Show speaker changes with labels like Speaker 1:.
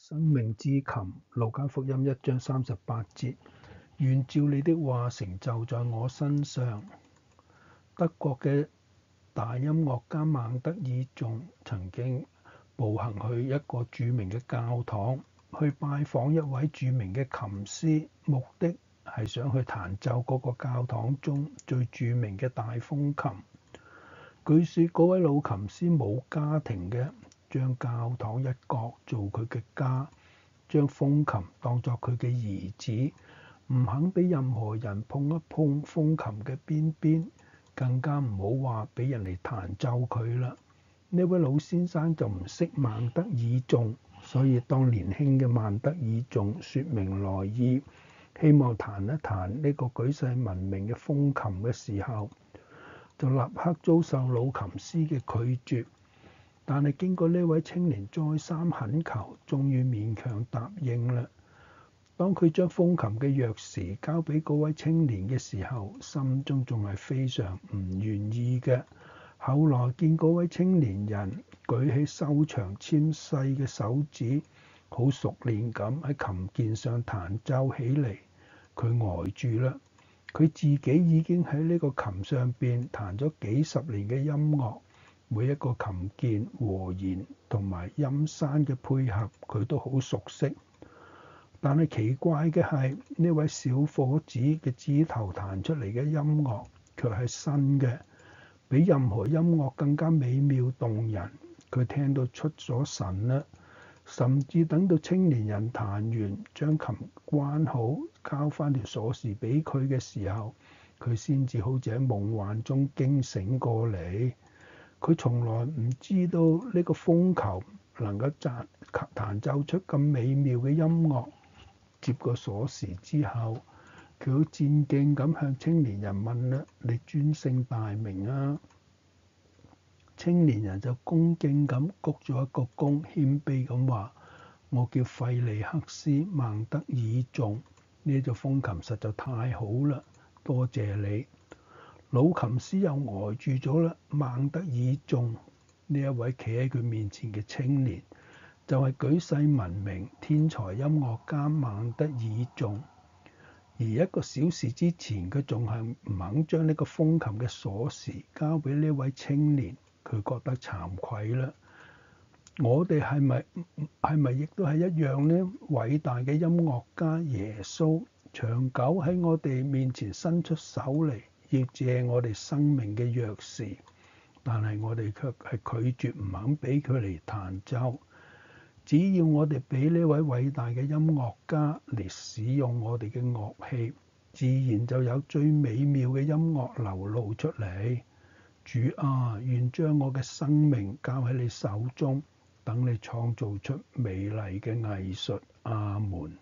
Speaker 1: 生命之琴，路加福音1章38節，願照你的話成就在我身上。德國嘅大音樂家孟德爾頌曾經步行去一個著名嘅教堂，去拜訪一位著名嘅琴師，目的係想去彈奏嗰個教堂中最著名嘅大風琴。據說嗰位老琴師冇家庭嘅，將教堂一角做佢嘅家，將風琴當作佢嘅兒子，唔肯俾任何人碰一碰風琴嘅邊邊，更加唔好話俾人嚟彈奏佢啦。呢位老先生就唔識孟德爾頌，所以當年輕嘅孟德爾頌説明來意，希望彈一彈呢個舉世聞名嘅風琴嘅時候，就立刻遭受老琴師嘅拒絕。但係經過呢位青年再三懇求，終於勉強答應啦。當佢將風琴嘅鑰匙交俾嗰位青年嘅時候，心中仲係非常唔願意嘅。後來見嗰位青年人舉起修長纖細嘅手指，好熟練咁喺琴鍵上彈奏起嚟，佢呆住啦。佢自己已經喺呢個琴上邊彈咗幾十年嘅音樂，每一個琴鍵、和弦同埋音山嘅配合，佢都好熟悉。但係奇怪嘅係，呢位小伙子嘅指頭彈出嚟嘅音樂卻係新嘅，比任何音樂更加美妙動人。佢聽到出咗神啦，甚至等到青年人彈完，將琴關好，交翻條鎖匙俾佢嘅時候，佢先至好似喺夢幻中驚醒過嚟。佢從來唔知道呢個風球能夠彈奏出咁美妙嘅音樂。接過鎖匙之後，佢好戰兢咁向青年人問啦：你尊姓大名啊？青年人就恭敬咁鞠咗一個躬，謙卑咁話：我叫費利克斯·孟德爾頌。呢隻風琴實在太好啦，多謝你。老琴師又呆住咗啦。孟德爾頌呢一位企喺佢面前嘅青年，就係舉世聞名天才音樂家孟德爾頌。而一個小時之前，佢仲係唔肯將呢個風琴嘅鎖匙交俾呢位青年，佢覺得慚愧啦。我哋係咪亦都係一樣呢？偉大嘅音樂家耶穌長久喺我哋面前伸出手嚟，要借我哋生命嘅鑰匙，但係我哋卻係拒絕唔肯俾佢嚟彈奏。只要我哋俾呢位偉大嘅音樂家嚟使用我哋嘅樂器，自然就有最美妙嘅音樂流露出嚟。主啊，願將我嘅生命交喺你手中，等你創造出美麗嘅藝術。阿門。